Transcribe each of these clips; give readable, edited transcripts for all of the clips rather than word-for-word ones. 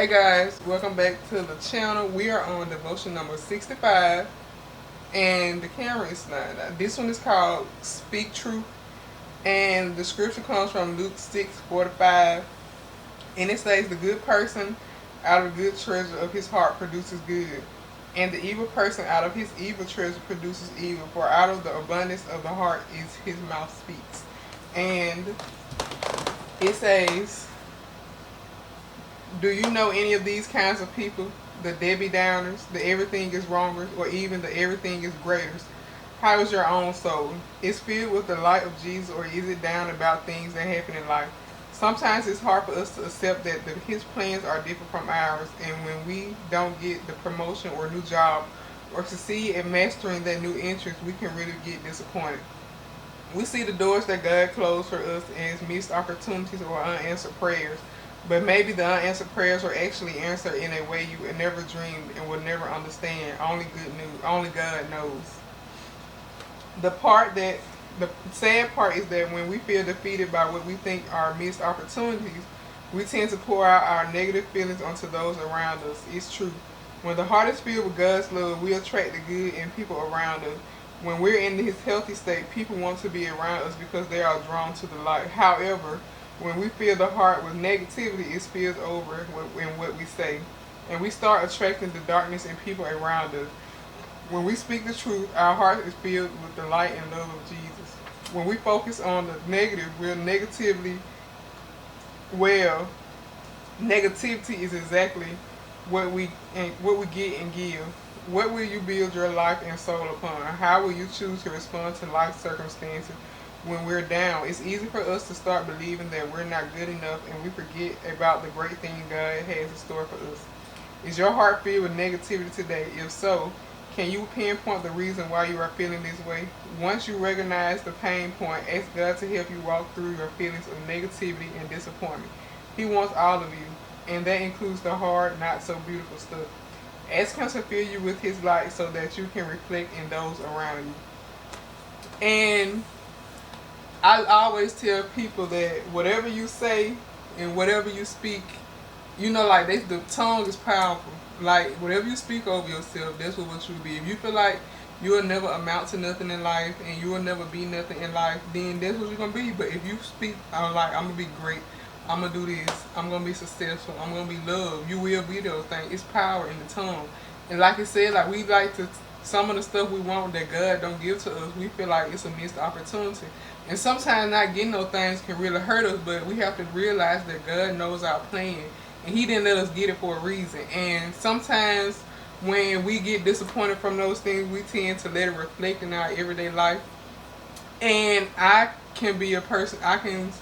Hey guys, welcome back to the channel. We are on devotion number 65 and the camera is not. This one is called Speak Truth, and the scripture comes from Luke 6:45, and it says, "The good person out of the good treasure of his heart produces good, and the evil person out of his evil treasure produces evil, for out of the abundance of the heart is his mouth speaks." And it says, do you know any of these kinds of people? The Debbie Downers, the everything is wrongers, or even the everything is greaters? How is your own soul? Is filled with the light of Jesus, or is it down about things that happen in life? Sometimes it's hard for us to accept that his plans are different from ours, and when we don't get the promotion or new job, or succeed at mastering that new interest, we can really get disappointed. We see the doors that God closed for us as missed opportunities or unanswered prayers. But maybe the unanswered prayers were actually answered in a way you would never dreamed and would never understand. Only good news. Only God knows. The part that the sad part is that when we feel defeated by what we think are missed opportunities, we tend to pour out our negative feelings onto those around us. It's true. When the heart is filled with God's love, we attract the good in people around us. When we're in His healthy state, people want to be around us because they are drawn to the light. However, when we fill the heart with negativity, it spills over in what we say, and we start attracting the darkness in people around us. When we speak the truth, our heart is filled with the light and love of Jesus. When we focus on the negative, we're negatively well. Negativity is exactly what we get and give. What will you build your life and soul upon? How will you choose to respond to life circumstances when we're down? It's easy for us to start believing that we're not good enough, and we forget about the great thing God has in store for us. Is your heart filled with negativity today? If so, can you pinpoint the reason why you are feeling this way? Once you recognize the pain point, ask God to help you walk through your feelings of negativity and disappointment. He wants all of you, and that includes the hard, not so beautiful stuff. Ask Him to fill you with His light so that you can reflect in those around you. And I always tell people that whatever you say and whatever you speak, like the tongue is powerful. Like whatever you speak over yourself, that's what you will be. If you feel like you will never amount to nothing in life and you will never be nothing in life, then that's what you're gonna be. But if you speak, I'm gonna be great, I'm gonna do this, I'm gonna be successful, I'm gonna be loved, you will be those things. It's power in the tongue. And like I said, like we like to, some of the stuff we want that God don't give to us, we feel like it's a missed opportunity. And sometimes not getting those things can really hurt us, but we have to realize that God knows our plan, and He didn't let us get it for a reason. And sometimes when we get disappointed from those things, we tend to let it reflect in our everyday life. And I can be a person, I can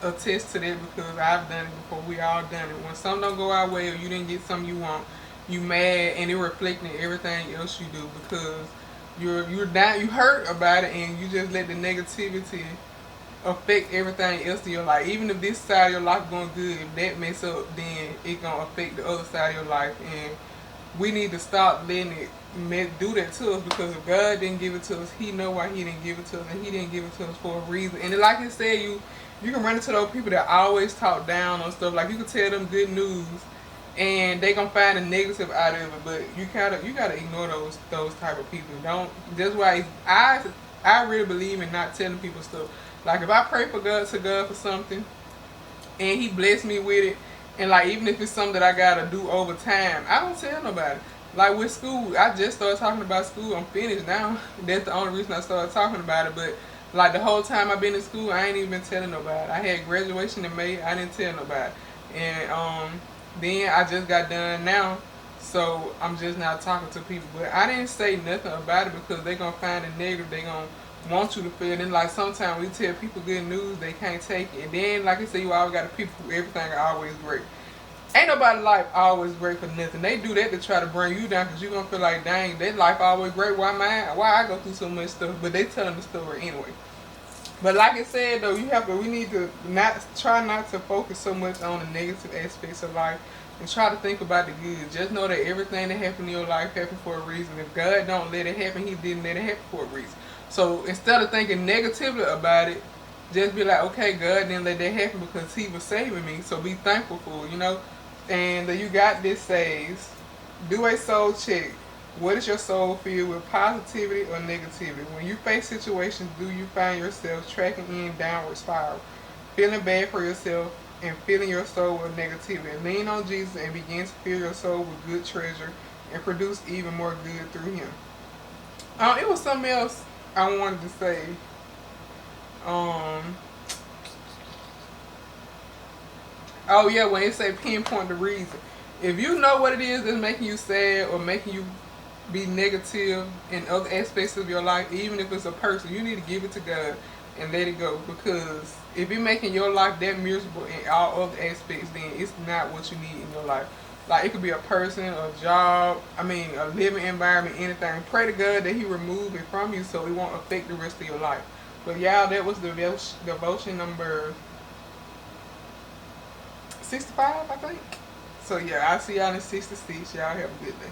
attest to that because I've done it before. We all done it. When something don't go our way or you didn't get something you want, you mad, and it reflecting everything else you do because you're down, you hurt about it, and you just let the negativity affect everything else in your life. Even if this side of your life going good, if that mess up, then it gonna affect the other side of your life. And we need to stop letting it do that to us, because if God didn't give it to us, He know why He didn't give it to us, and He didn't give it to us for a reason. And like I said, you can run into those people that always talk down on stuff. Like you can tell them good news, and they gonna find a negative out of it. But you gotta ignore those type of people. Don't. That's why I really believe in not telling people stuff. Like if I pray for God to God for something, and He bless me with it, and like even if it's something that I gotta do over time, I don't tell nobody. Like with school, I just started talking about school. I'm finished now. That's the only reason I started talking about it. But like the whole time I've been in school, I ain't even been telling nobody. I had graduation in May. I didn't tell nobody. And then I just got done now, so I'm just now talking to people. But I didn't say nothing about it because they gonna find a negative. They gonna want you to feel. And like sometimes we tell people good news, they can't take it. And then like I said, you always got to people who everything always great. Ain't nobody life always great for nothing. They do that to try to bring you down because you're gonna feel like, dang, their life always great. Why mine? Why I go through so much stuff? But they telling the story anyway. But like I said though, we need to not to focus so much on the negative aspects of life, and try to think about the good. Just know that everything that happened in your life happened for a reason. If God don't let it happen, He didn't let it happen for a reason. So instead of thinking negatively about it, just be like, okay, God didn't let that happen because He was saving me. So be thankful for it, And you got this says, do a soul check. What is your soul filled with, positivity or negativity? When you face situations, do you find yourself tracking in downward spiral, feeling bad for yourself and filling your soul with negativity? Lean on Jesus and begin to fill your soul with good treasure and produce even more good through Him. It was something else I wanted to say. Um, oh yeah, when it say pinpoint the reason. If you know what it is that's making you sad or making you be negative in other aspects of your life, even if it's a person, you need to give it to God and let it go. Because if you're making your life that miserable in all other aspects, then it's not what you need in your life. Like it could be a person, a job, I mean a living environment, anything. Pray to God that He remove it from you so it won't affect the rest of your life. But y'all, that was the devotion number 65, I think. So yeah, I'll see y'all in 66. Y'all have a good day.